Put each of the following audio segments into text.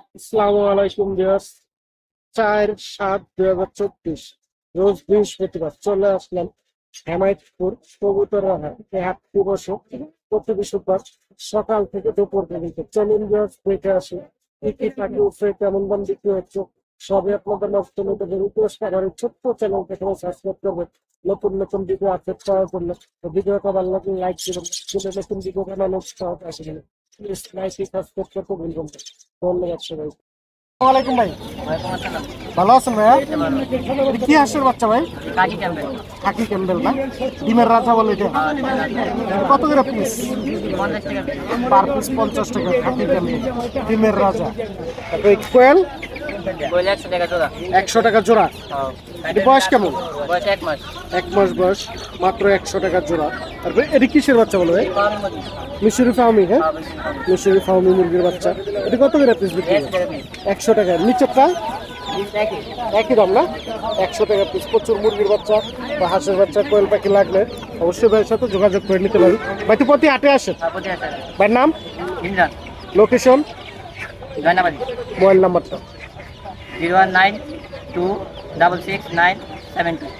আসসালামু আলাইকুম ভিউয়ার্স। 4/7/2024 রোজ বৃহস্পতিবার চলে আসলাম হেমায়তপুর কবুতরের হাট। এই হাটটি বসে প্রতি বৃহস্পতিবার সকাল থেকে দুপুর পর্যন্ত। চলুন ভিউয়ার্স দেখে আসি কি কি পাখি উঠছে, কেমন দাম বিক্রি হচ্ছে, সবই আপনাদের নষ্ট নতুন রিকোয়েস্ট আমার এই ছোট্ট চ্যানেলটা এখানে সাবস্ক্রাইব করবেন নতুন নতুন ভিডিও আপলোড করার জন্য। ভিডিওটা ভালো লাগলে লাইক দিবেন, নতুন ভিডিও বানানোর উৎসাহ আসবে। প্লিজ লাইক সাবস্ক্রাইব করতে ভুলবেন না। ধন্যবাদ সবাই। ওয়ালাইকুম ভাই, ভালো আছেন ভাইয়া? এটা কি হাঁসের বাচ্চা ভাই? খাকি ক্যাম্বেল না, ডিমের রাজা বলে এটা। কত করে পিস? পার পিস 50 টাকা। খাকি ক্যাম্বেল, ডিমের রাজা। তারপরে কোয়েল 100 টাকা জোড়া। এটা বয়স কেমন? এক মাস বয়স, মাত্র 100 টাকা জোড়া। তারপরে এটা কিসের বাচ্চা বলো ভাই? মিশরি ফার্মি। হ্যাঁ, মিশরি ফার্মি মুরগির বাচ্চা। এটা কত করে পিস বিক্রি? 100 টাকা। নিচেরটা একই দাম না? 100 টাকা পিস। প্রচুর মুরগির বাচ্চা বা হাঁসের বাচ্চা, কোয়েল পাখি লাগলে অবশ্যই ভাইয়ের সাথে যোগাযোগ করে নিতে পারেন। ভাই তো প্রতি হাটে আসেন? ভাইয়ের নাম, লোকেশন, মোবাইল নাম্বারটা? 019266972।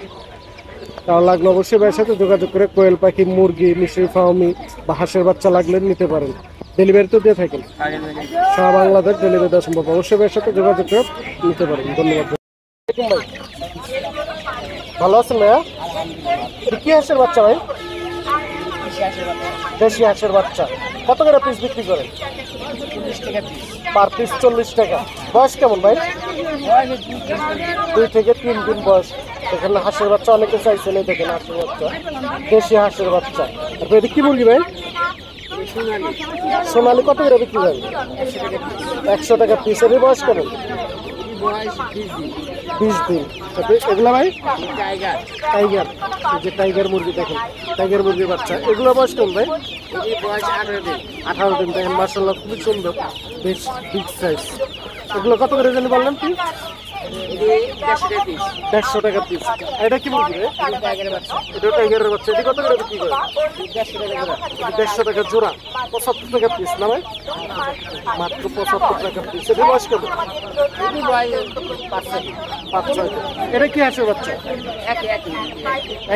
তাহলে লাগলে অবশ্যই ভাইয়ের সাথে যোগাযোগ করে কোয়েল পাখি, মুরগি, মিশরি ফার্মি বা হাঁসের বাচ্চা লাগলে নিতে পারেন। ডেলিভারি তো দিয়ে থাকেন, সারা বাংলাদেশ ডেলিভারি দেওয়া সম্ভব। অবশ্যই ভাইয়ের সাথে যোগাযোগ করে নিতে পারেন। ধন্যবাদ। ভালো আছেন ভাইয়া? এটা কি হাঁসের বাচ্চা ভাই? দেশি হাঁসের বাচ্চা। কত করে পিস বিক্রি করেন? পার পিস 40 টাকা। বয়স কেমন ভাই? 2 থেকে 3 দিন বয়স। এখানে হাঁসের বাচ্চা অনেকে চাইছেন, এই দেখেন হাঁসের বাচ্চা, দেশি হাঁসের বাচ্চা। তারপরে এটা কি মুরগি ভাই? সোনালি। কত করে বিক্রি করেন? 100 টাকা পিস। এর বয়স কেমন? 20 দিন। এগুলা ভাই টাইগার, এই যে টাইগার মুরগি দেখেন, টাইগার মুরগির বাচ্চা। এগুলো বয়স কেমন ভাই? 18 দিন। দেখেন মাশাআল্লাহ খুবই সুন্দর, বেশ বিগ সাইজ। এগুলো কত করে জানি বললেন কি? 150 টাকা পিস। এটা কি মুরগি রে? এটা টাইগারের বাচ্চা। এটা কত করে বিক্রি করে? 150 টাকা জোড়া। 75 টাকা পিস না ভাই? মাত্র 75 টাকা পিস। এটা বয়স কেমন? 5-6 দিন। এটা কি হাঁসের বাচ্চা?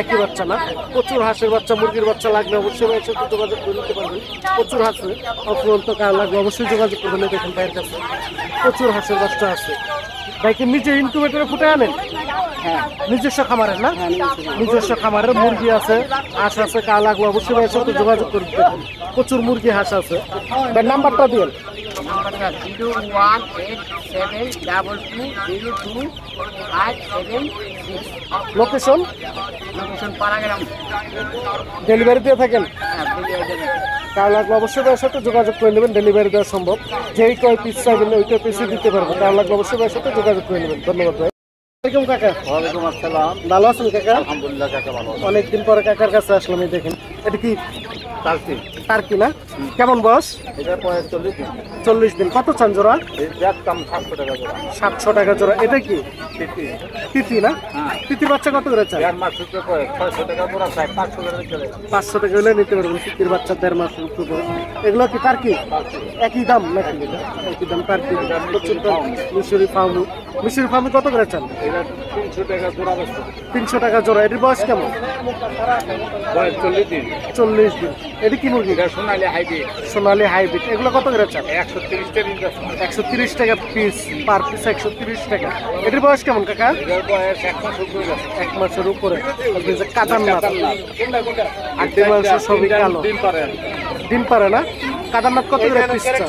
একই বাচ্চা না? প্রচুর হাঁসের বাচ্চা, মুরগির বাচ্চা লাগলে অবশ্যই ভাইয়ের সাথে যোগাযোগ করে নিতে পারবেন। প্রচুর হাঁসে অফুরন্ত কার লাগবে অবশ্যই যোগাযোগ করবেন। দেখেন ভাইয়ের কাছে প্রচুর হাঁসের বাচ্চা আছে। ভাইকে নিজে ইনকিউবেটরে ফুটে আনেন? হ্যাঁ, নিজস্ব খামারের না? নিজস্ব খামারের মুরগি আছে, হাঁস আছে। কার লাগবে অবশ্যই ভাইয়ের সাথে যোগাযোগ করে দেখুন। প্রচুর মুরগি, হাঁস আছে। ভাই নাম্বারটা দিন। 01872202576। লোকেশন? ডেলিভারি দিয়ে থাকেন? কার লাগলে অবশ্যই ভাইয়ের সাথে যোগাযোগ করে নেবেন। ডেলিভারি দেওয়া সম্ভব। যেই কয় পিস চাইবেন ওই কয় পিসই দিতে পারবো। কার লাগলে অবশ্যই ভাইয়ের সাথে যোগাযোগ করে নেবেন। ধন্যবাদ ভাই। ওয়ালাইকুম কাকা। ওয়ালাইকুম আসসালাম। ভালো আছেন কাকা? আলহামদুলিল্লাহ কাকা ভালো। অনেকদিন পরে কাকার কাছে আসলাম। এই দেখেন এটা কি টার্কি। টার্কি না? কেমন বয়স? এটা 45 দিন। 40 দিন। কত চান জোড়া? এর জাত দাম 700 টাকা জোড়া। 700 টাকা জোড়া। এটা কি তিতি। তিতি না? তিতির বাচ্চা কত করে চান? 1.5 মাস হতে পরে 600 টাকা জোড়া চাই, 500 টাকা চলে যায়। 500 টাকা হলে নিতে পারবেন। তিতির বাচ্চা 1.5 মাস উপরে। এগুলো কি টার্কি? একই দাম নাকি? একই দাম। টার্কি প্রচুর দাম। মিশরি ফার্মি, মিশরি ফার্মি কত করে চান? এটা 300 টাকা জোড়া বেচতে। 300 টাকা জোড়া। এটির বয়স কেমন? বয়স 40 দিন। 40 দিন। এটি কি মুরগি? এটা সোনালী হাইব্রিড। সোনালী হাইব্রিড। এগুলো কত করে চান? 130 টাকা দিন যাচ্ছে। 130 টাকা পিস। পার পিস 130 টাকা। এটির বয়স কেমন কাকা? এটার বয়স 1 মাস উপরে যাচ্ছে। 1 মাসের উপরে। কাদারনাথ, আটটি মাংস সবই কালো। ডিম পারে। ডিম পারে না? কাদারনাথ কত করে পিস চান?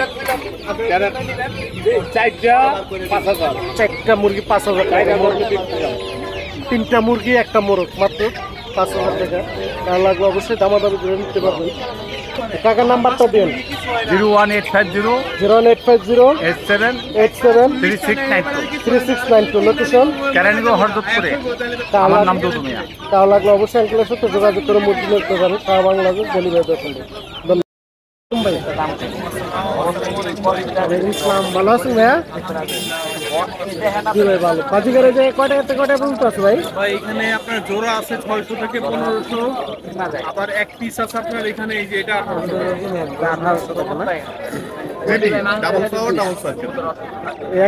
4টা মুরগি 5000 টাকা। 3টা মুরগি 1টা মোরগ, মাত্র 5000 টাকা। তার লাগলে অবশ্যই দামাদামি করে নিতে পারবেন। টাকার নাম্বারটা দিন। 01850 01850 87 87 3692। 3692। লোকেশন? কেরানীগঞ্জ হরদপুরে। আমার নাম দুদু মিয়া। তাহলে লাগলে অবশ্যই আঙ্কেলের সাথে যোগাযোগ করে মুরগি নিতে পারবেন। সারা বাংলাদেশ ডেলিভারি দেওয়া সম্ভব। ধন্যবাদ ভাই। ইসলাম, ভালো আছেন ভাইয়া? জি ভাই ভালো। বাজিগারে যে কয়টা থেকে কয়টা পর্যন্ত আছে ভাই? ভাই এখানে আপনার জোড়া আছে 600 থেকে 1500, আবার এক পিস আছে আপনার এখানে, এই যে এটা 1800। 1800 টাকা না? Ready double flower double circle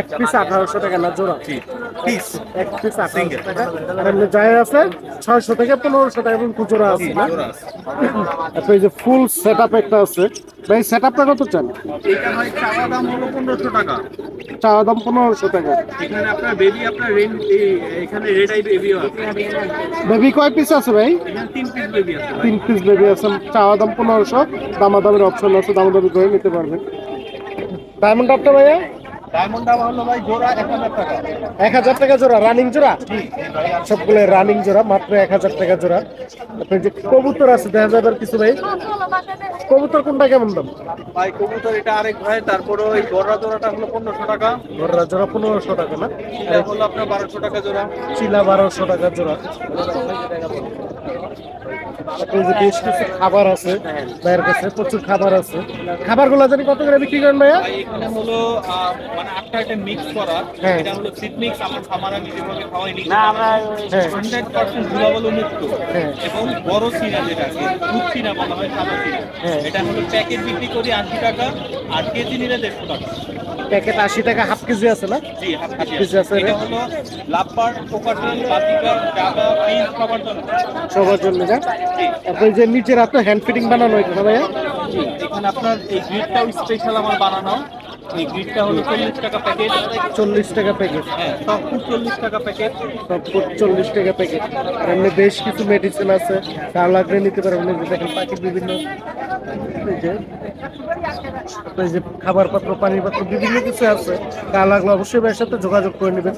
এক পিস 1800 টাকা না জোড়া? পিস এক পিস 1800 টাকা। আর এমনি যাই আছে 600 থেকে 1500 টাকা পর্যন্ত জোড়া আছে না? জোড়া আছে। তারপরে এই যে ফুল সেটআপ একটা আছে ভাই, সেটআপটা কত চান? এটা ভাই চাওয়া দাম হলো 1500 টাকা। চাওয়া দাম 1500 টাকা। এখানে আপনার বেবি আপনার এখানে রেড আই বেবিও আছে। বেবি কয় পিস আছে ভাই? এখানে 3 পিস বেবি আছে ভাই। 3 পিস বেবি আছে, চাওয়া দাম 1500, দামাদামের অপশন আছে, দামাদামি করে নিতে পারবেন। ডায়মন্ড আপটা ভাইয়া ডায়মন্ড দাম হলো ভাই জোড়া 1000 টাকা। 1000 টাকা জোড়া, রানিং জোড়া সবগুলো রানিং জোড়া, মাত্র 1000 টাকা জোড়া। তারপরে যে কবুতর আছে দেখা যাবে আর কিছু ভাই, কবুতর কোনটা কেমন দাম? ভাই কবুতর এটা আরেক ভাই, তারপরে ওই গড়া জোড়াটা হলো 1500 টাকা। ঘররা জোড়া 1500 টাকা না? এটা হলো আপনার 1200 টাকা জোড়া। চিলা 1200 টাকা জোড়া। তারপরে যে বেশ কিছু খাবার আছে ভাইয়ের কাছে, প্রচুর খাবার আছে। খাবারগুলো জানি কত করে বিক্রি করেন ভাইয়া? ভাই এখানে হলো মানে একটা একটা মিক্স করা। হ্যাঁ। এটা হলো সিড মিক্স, আমার খামার আমি যেভাবে খাওয়াইনি। হ্যাঁ 100% ধুলাবালু মুক্ত হ্যাঁ এবং বড় সিনা যেটাকে দুধ সিনা বলা হয়, সাদা সিনা। হ্যাঁ। এটা হলো প্যাকেট বিক্রি করি 80 টাকা, আর কেজি নিলে 150 টাকা। প্যাকেট 80 টাকা, হাফ কেজি আছে না? জি হাফ কেজি কেজি আছে। এটা হলো লাপার, কোকাটেল, বাতিকা, জাগা, পিস খাবার জন্য। সবার জন্য না? জি। তারপরে যে নিচের আপনার হ্যান্ড ফিটিং বানানো এটা না ভাইয়া? জি, এখানে আপনার এই গ্রিডটাও স্পেশাল আমার বানানো। এই গ্রিডটা হলো 40 টাকা প্যাকেট। 40 টাকা প্যাকেট। হ্যাঁ, সব ফুড 40 টাকা প্যাকেট। সব 40 টাকা প্যাকেট। আর এমনি বেশ কিছু মেডিসিন আছে, কার লাগলে নিতে পারবেন। এই যে দেখেন পাখি বিভিন্ন, এই যে আপনার এই যে খাবার পাত্র, পানির পাত্র বিভিন্ন কিছু আছে, কার লাগলে অবশ্যই ভাইয়ের সাথে যোগাযোগ করে নেবেন।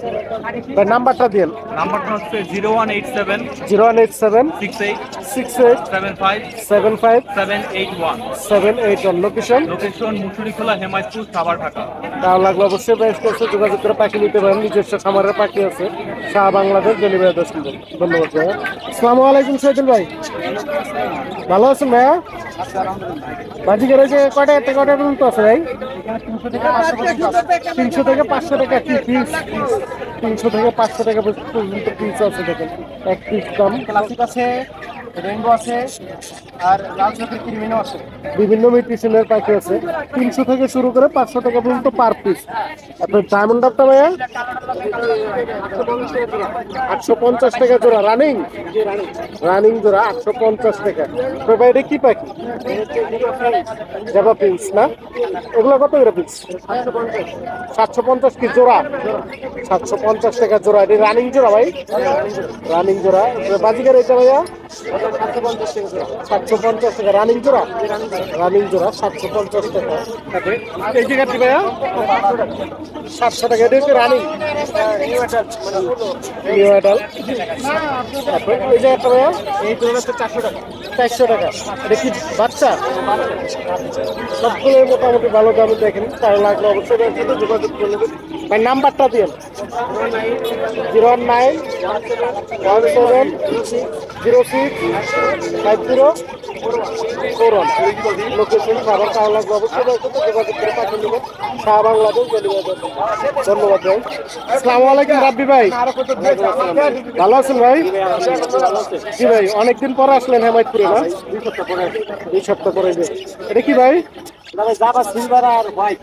ভাই নাম্বারটা দিন। নাম্বারটা হচ্ছে 0187 0187 68 68 75 75 781। 781। Location location Musurikhola, Hemayetpur, Savar, Dhaka. Car লাগলে অবশ্যই ভাইয়ের সাথে যোগাযোগ করে পাখি নিতে পারেন। নিজস্ব খামারের পাখি আছে, শাহ বাংলাদেশ ডেলিভারি দেওয়া সম্ভব। ধন্যবাদ ভাইয়া। আসসালামু আলাইকুম শহীদুল ভাই, ভালো আছেন ভাইয়া? বাজিকার যে কয়টা থেকে কয়টা পর্যন্ত আছে ভাই? 300 থেকে 500 টাকা কি পিস? 300 থেকে 500 টাকা পর্যন্ত পিস আছে। দেখেন এক পিস দাম। ক্লাসিক আছে, রেইনবো আছে, আর লাল চোখের ক্রিমিনো আছে। বিভিন্ন মিউটিশনের পাখি আছে, 300 থেকে শুরু করে 500 টাকা পর্যন্ত পার পিস। আপনার ডায়মন্ড আপটা ভাইয়া 850 টাকা জোড়া, রানিং রানিং জোড়া 850 টাকা। তো ভাই এটা কি পাখি? জাভা পিস না? এগুলো কত করে পিস? 750 কি জোড়া? 750 টাকা জোড়া। এটা রানিং জোড়া ভাই, রানিং জোড়া। বাজিকার এটা ভাইয়া 750 টাকা রানিং জোড়া, রানিং জোড়া 750 টাকা। তারপরে এই জায়গাটি ভাইয়া 700 টাকা। এটা হচ্ছে রানিং নিউ অ্যাডাল। তারপরে এই জায়গাটা ভাইয়া এই জোড়া হচ্ছে 400 টাকা। 400 টাকা। এটা কি বাচ্চা? সবগুলো মোটামুটি ভালো দামে। দেখেন তার লাগলে অবশ্যই ভাইয়ের সাথে যোগাযোগ করে নেবেন। ভাই নাম্বারটা দিন। 09 17 06 5041। লোকেশন খাবার তার লাগলে অবশ্যই ভাইয়ের সাথে যোগাযোগ করে পাঠিয়ে নেবেন। শাহ বাংলাদেশ ডেলিভারি দেওয়া সম্ভব। ধন্যবাদ ভাই। আসসালামু আলাইকুম রাব্বি ভাই, ভালো আছেন ভাই? জি ভাই, অনেকদিন পরে আসলেন হেমায়তপুরে না? 2 সপ্তাহ পরে। এটা কি ভাই? জাভা সিলভার আর হোয়াইট।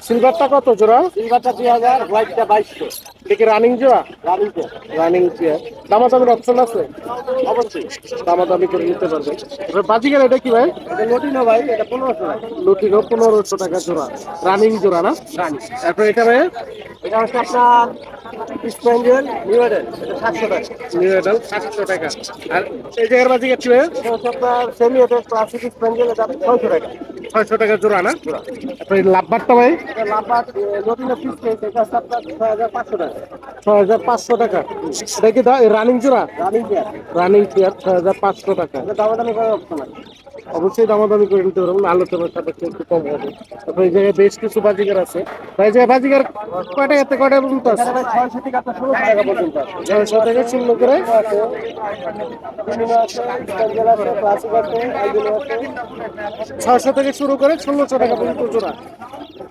সিলভারটা কত জোড়া? সিলভারটা 2000, হোয়াইটটা 2200। এটা কি রানিং জোড়া? রানিংটা রানিং চেয়ার। দামাদামির অপশন আছে? অবশ্যই। দামাদামি করে নিতে পারবেন। এবার বাজিকার এটা কি ভাই? এটা লটিনো ভাই, এটা 1500 টাকা। লুটিনো 1500 টাকা জোড়া, রানিং জোড়া না? রানি। তারপর এটা ভাই এটা হচ্ছে আপনার স্প্যাঞ্জেল নিউ মডেল, এটা 700 টাকা। নিউ অ্যাডাল 700 টাকা। আর এই জায়গার বাজিকার কি ভাই? এটা হচ্ছে আপনার সেমি এটা ক্লাসিক স্প্যাঞ্জেল, এটা 600 টাকা। 600 টাকা জোড়া না? তারপর এই লাভবারটা ভাই এটা লাম্বা লটিনো পিস পেয়েছে, এটা হচ্ছে আপনার 6500 টাকা। 6500 টাকা। এটা কি রানিং জোড়া? Running pair. রানিং চেয়ার 6500 টাকা। এটা দামাদামি করার অপশন আছে। অবশ্যই দামাদামি করে নিতে পারবেন, আলোচনার সাপেক্ষে একটু কম হবে। তারপর এই জায়গায় বেশ কিছু বাজিকার আছে। এই জায়গায় বাজিকার কয়টা এতে কয়টা পর্যন্ত আছে? এখানে ভাই 600 থেকে আপনার 1600 টাকা পর্যন্ত আছে। 600 থেকে শুরু করে ক্রিমিনো আছে, স্প্যাঞ্জেল আছে, ক্লাসিক আছে, আইগুলো আছে। 600 থেকে শুরু করে 1600 টাকা পর্যন্ত জোড়া।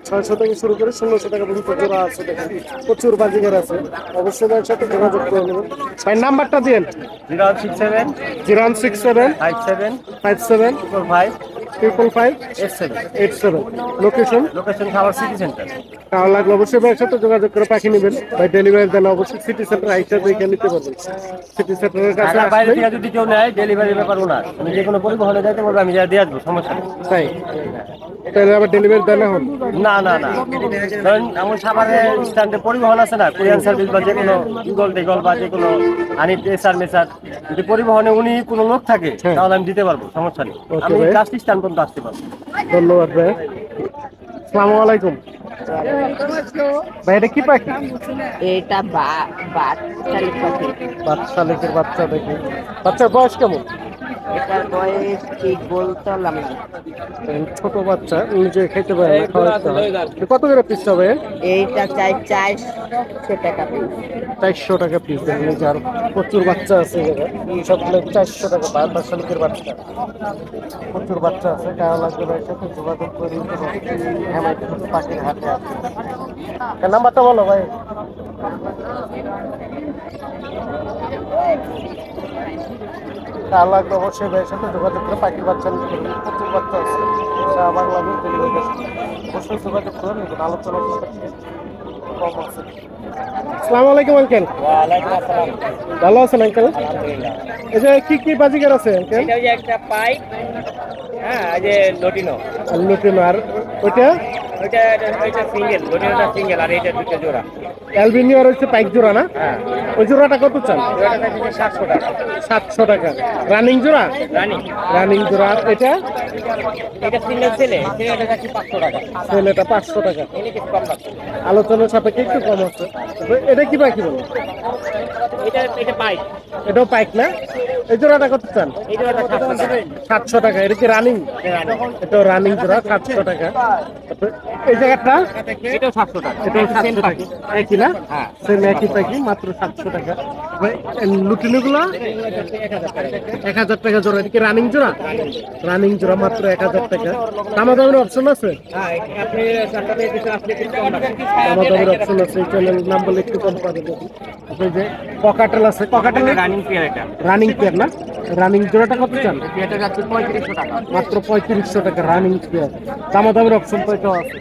600 থেকে শুরু করে 1600 টাকা পর্যন্ত জোড়া আছে। দেখেন প্রচুর বাজিকার আছে, অবশ্যই তার সাথে যোগাযোগ করে নেবেন। ভাই নাম্বারটা দিন। 067 0167 57 57 5 5587 লোকেশন খাবার সিটি সেন্টার। ভালো লাগলে অবশ্যই ভাইয়ের সাথে যোগাযোগ করে পাখি নেবেন ভাই। ডেলিভারি দেন অবশ্যই সিটি সেন্টার আইসা দেখে নিতে পারবেন। সিটি সেন্টারের কাছে ঢাকার বাইরে আসলেই থেকে যদি কেউ নেয় ডেলিভারি ব্যাপার ওনার, আমি যে কোনো পরিবহনে যাইতে বলবো, আমি যা দিয়ে আসবো, সমস্যা নেই। তাই তাহলে আবার ডেলিভারি দেন এখন? না না না, ধরেন আমার সাভারে স্ট্যান্ডে পরিবহন আছে না, কুরিয়ার সার্ভিস বা যে কোনো ইগল টেগল বা যে কোনো আনি এসার মেসার, যদি পরিবহনে উনি কোনো লোক থাকে হ্যাঁ। তাহলে আমি দিতে পারবো, সমস্যা নেই। Okay, আমি ভাই। কাজটি স্ট্যান্ড পর্যন্ত আসতে পারবো। ধন্যবাদ ভাই। আসসালামু আলাইকুম ভাই। এটা কি পাখি? এটা বাচ্চা পাখি। বাচ্চা লেকের বাচ্চা দেখি। বাচ্চার বয়স কেমন? এটার বয়স ঠিক বলতে পারলাম না। ছোট বাচ্চা, নিজে খেতে পারে না, খাওয়াতে হয়। এটা কত করে পিস হবে? এইটা চাই 400 টাকা পিস। 400 টাকা পিস। দেখেন এই যে আরো প্রচুর বাচ্চা আছে সবগুলো 400 টাকা। বাচ্চা লেকের বাচ্চা, প্রচুর বাচ্চা আছে। কারো লাগবে ভাই সাথে যোগাযোগ করে নিতে পারেন। হ্যাঁ ভাই, পাখির হাতে আছে। নাম্বারটা বলো ভাই। কার লাগবে অবশ্যই ভাইয়ের সাথে যোগাযোগ করে পাখির বাচ্চা নিতে পারবেন। প্রচুর বাচ্চা আছে। সারা বাংলাদেশ ডেলিভারি আছে। অবশ্যই যোগাযোগ করে নেবেন। আলোচনা কম আছে। আসসালামু আলাইকুম আঙ্কেল। ওয়ালাইকুম আসসালাম। ভালো আছেন আঙ্কেল? আলহামদুলিল্লাহ। এই যে কি বাজিকার আছে আঙ্কেল? এটা যে একটা পাইপ, হ্যাঁ, এই যে লটিনো, আর লুটিনো, আর ওইটা ওইটা সিঙ্গেল, লটিনোটা সিঙ্গেল, আর এইটা দুটো জোড়া। অ্যালবিনিও আর হচ্ছে পাইক জোড়া না? হ্যাঁ, ওই জোড়াটা কত চান? জোড়াটা হচ্ছে 700 টাকা 700 টাকা। রানিং জোড়া? রানিং। রানিং জোড়া। আর এটা এটা সিঙ্গেল ছেলেটা যাচ্ছে 500 টাকা। ছেলেটা 500 টাকা। এনে কিছু কম লাগছে। আলোচনার সাপেক্ষে একটু কম আছে। এটা কি পাখি বলো? এটা পাইপ, এটাও পাইক না? এই জোড়াটা কত চান? এই জোড়াটা 700 টাকা। 700 টাকা। এটা কি রানিং? এটাও রানিং জোড়া 700 টাকা। তারপর এই জায়গাটা এটাও 700 টাকা। এটাও 700 টাকা। একই না? হ্যাঁ। সেম একই পাখি, মাত্র 700 টাকা। লুটিনো গুলো 1000 টাকা জোড়া। এটা কি রানিং জোড়া? রানিং জোড়া মাত্র 1000 টাকা। দামাদামের অপশন আছে? হ্যাঁ, আপনি সাতটাতে কিছু আপনি কিছু কম রাখেন। দামাদামের অপশন আছে। চ্যানেল নাম বলে একটু কম পাবে। এই যে ককাটেল আছে। ককাটেলের রানিং পেয়ার এটা। রানিং পেয়ার না? রানিং জোড়াটা কত চান? এটা যাচ্ছে 3500 টাকা। মাত্র 3500 টাকা রানিং পেয়ার। দামাদামের অপশন তো এটাও আছে।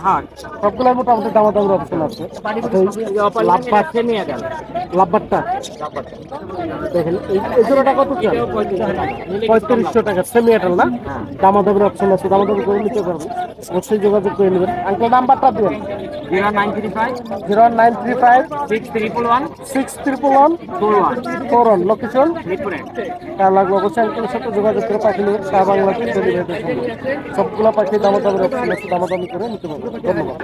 হ্যাঁ, সবগুলোর মোটামুটি দামাদামের অপশন আছে। লাভবাট, নিয়ে গেল। লাভবাটটা দেখেন। এই জোড়াটা কত চান? 3500 টাকা। সেমি এটাল না? দামাদামের অপশন আছে। দামাদাম করে নিতে পারবেন। অবশ্যই যোগাযোগ করে নেবেন। আঙ্কেল নাম্বারটা দিন। 0935 0935 6111 6111 লোকেশন মিরপুরে। তার লাগবে অবশ্যই আঙ্কেলের সাথে যোগাযোগ করে পাখি নেবেন। সারা বাংলাদেশ সবগুলো পাখি দামাদামের অপশন আছে। দামাদামি করে নিতে পারবেন। ধন্যবাদ।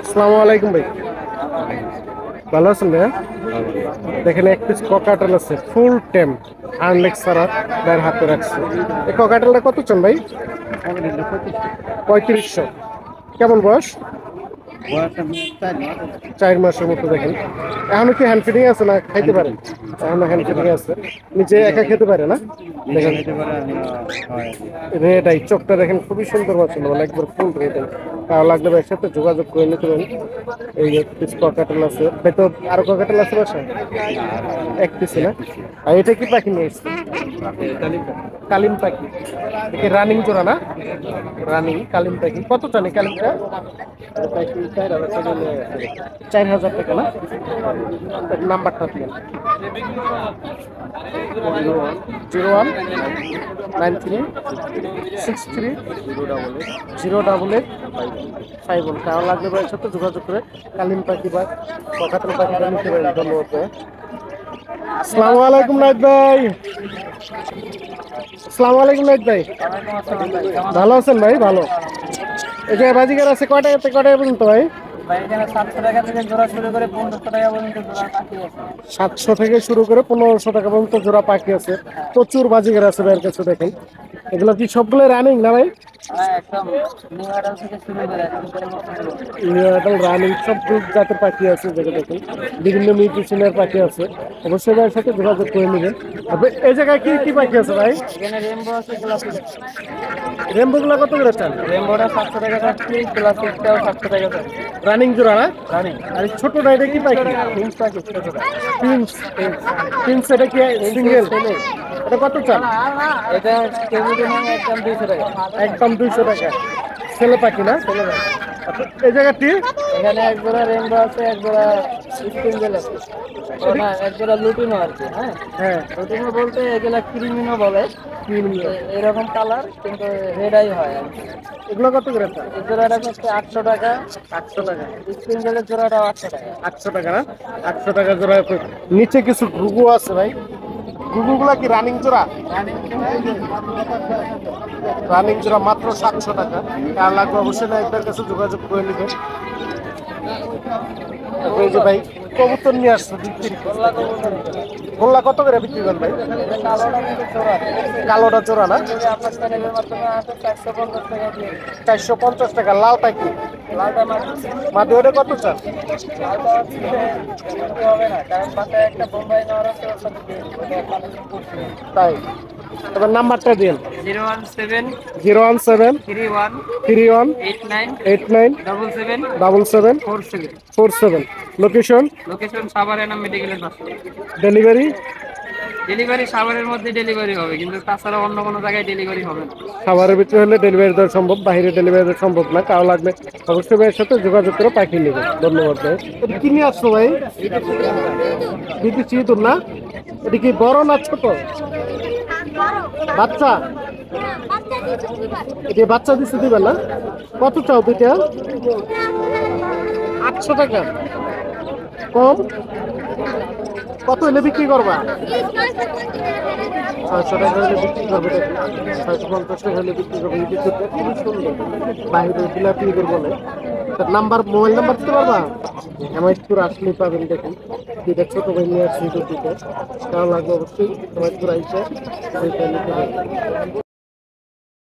আসসালামু আলাইকুম ভাই। ভালো আছেন ভাইয়া? দেখেন এক পিস ককাটেল আছে, ফুল টেম, আনলেক সারা তার হাতে রাখছে। এই ককাটেলটা কত চান ভাই? 3500। কেমন বয়স? 4 মাসের মতো। দেখেন এখনো কি হ্যান্ড ফিডিং আছে না খাইতে পারেন? এখনো হ্যান্ড ফিডিং আছে। নিজে একা খেতে পারে না? দেখেন রেড আই, চোখটা দেখেন খুবই সুন্দর মাছিল, মানে একবার ফুল রেড আই। তাও লাগলে ভাইয়ের সাথে যোগাযোগ করে নিতে পারেন। এই এক পিস ককাটেল আছে। ভাই তো আরো ককাটেল আছে বাসায়? এক পিস না? আর এটা কি পাখি নিয়ে এসছে? কালিম পাখি। দেখি রানিং জোড়া না? রানিং কালিম পাখি। কত জানি কালিমটা? 4000 টাকা না? নাম্বারটা দিন। 0193630805। তাহলে লাগবে ভাইয়ের সাথে যোগাযোগ করে কালিম পাখি বা ককাটেল পাখিটা নিতে পারেন। ধন্যবাদ ভাই। আসসালামু আলাইকুম নাইট ভাই। আসসালামু আলাইকুম নাইট ভাই। ভালো আছেন ভাই? ভালো। এই যে বাজিকার আছে কয় টাকা থেকে কয় টাকা পর্যন্ত ভাই? 700 টাকা থেকে জোড়া শুরু করে 1500 টাকা পর্যন্ত জোড়া পাখি আছে। 700 থেকে শুরু করে 1500 টাকা পর্যন্ত জোড়া পাখি আছে। প্রচুর বাজিকার আছে ভাইয়ের কাছে। দেখেন এগুলো কি সবগুলো রানিং না ভাই? হ্যাঁ, একদম নিউ অর্ডার থেকে শুরু করে রানিং সব জাতের পাখি আছে। যেটা দেখেন বিভিন্ন মিউটেশনের পাখি আছে। অবশ্যই ভাইয়ের সাথে যোগাযোগ করে নেবেন। এই জায়গায় কি কি পাখি আছে ভাই? এখানে রেমবো আছে, ক্লাসিক। রেমবো গুলো কত করে চান? রেমবোটা 700 টাকা যাচ্ছে, ক্লাসিকটাও 700 টাকা যাচ্ছে। রানিং জোড়া না? রানিং। আর এই ছোটটা এটা কি পাখি? প্রিন্স পাখি ছোটটা। প্রিন্স। প্রিন্স এটা কি সিঙ্গেল? এটা কত চান? এটা কেজি একদম 200 টাকা। একদম 200 টাকা। ছেলে পাখি না? আচ্ছা, এই জায়গাটি এখানে এক জোড়া রেনবো আছে, এক জোড়া স্পিনজেল আছে। ও না, এক জোড়া লুটিনো আর কি। হ্যাঁ, হ্যাঁ লুটিনো বলতে এগুলা ক্রিমিনো বলে। এরকম কালার কিন্তু রেড আই হয় আর কি। এগুলো কত করে চান? এই জোড়াটা হচ্ছে 800 টাকা, 800 টাকা। স্পিনজেলের জোড়াটাও 800 টাকা। 800 টাকা না? 800 টাকা জোড়া। নিচে কিছু ঘুঘু আছে ভাই। ঘুঘুগুলা কি রানিং জোড়া? রানিং জোড়া মাত্র 700 টাকা। কার লাগবে অবশ্যই নায়কদের কাছে যোগাযোগ করে নেবেন। তারপরে এই যে ভাই কবুতর নিয়ে আসছে বিক্রি। গোল্লা কত করে বিক্রি করেন ভাই? কালোটা কিন্তু জোড়া। কালোটা জোড়া না? যদি আপনার চ্যানেলের মাধ্যমে আসে 450 টাকা দিয়ে। 450 টাকা। লালটা কি? লালটা মাটি। মাদি ওটা কত চান? লালটা হচ্ছে বিক্রি হবে না, কারণ বাসায় একটা বোম্বাই নেওয়ার আছে, ওর সাথে দিয়ে দিবো। ওটা কালেকশন করছি। তাই এবার নাম্বারটা দিন। 017 017 31 31 89 89 77 77 47। 47। লোকেশন লোকেশন সাভারের মেডিকেলের পাশে। ডেলিভারি ডেলিভারি সাভারের মধ্যে ডেলিভারি হবে, কিন্তু তাছাড়া অন্য কোনো জায়গায় ডেলিভারি হবে না। খাবারের ভিতরে হলে ডেলিভারি দেওয়া সম্ভব, বাইরে ডেলিভারি দেওয়া সম্ভব না। কারো লাগবে অবশ্যই ভাইয়ের সাথে যোগাযোগ করে পাখি নেবেন। ধন্যবাদ ভাই। এটা কি নিয়ে আসছো ভাই? বিদেশি ইঁদুর না? এটা কি বড় না ছোট? বাচ্চা? এটা বাচ্চা দিচ্ছে দিবেন না? কত চাও দুইটা? 800 টাকা। কম? কত হলে বিক্রি করবা? 600 টাকা হলে বিক্রি করবে। 650 টাকা হলে বিক্রি করবে। এই দুধটা খুবই সুন্দর, বাইরে গোলাপি ইঁদুর বলে। তার নাম্বার, মোবাইল নাম্বার দিতে পারবা? হেমায়তপুর আসলেই পাবেন। দেখুন দুইটা ছোট ভাই নিয়ে আসছি ইঁদুর দুটো। তাও লাগবে অবশ্যই হেমায়তপুর আইসা নিতে হবে।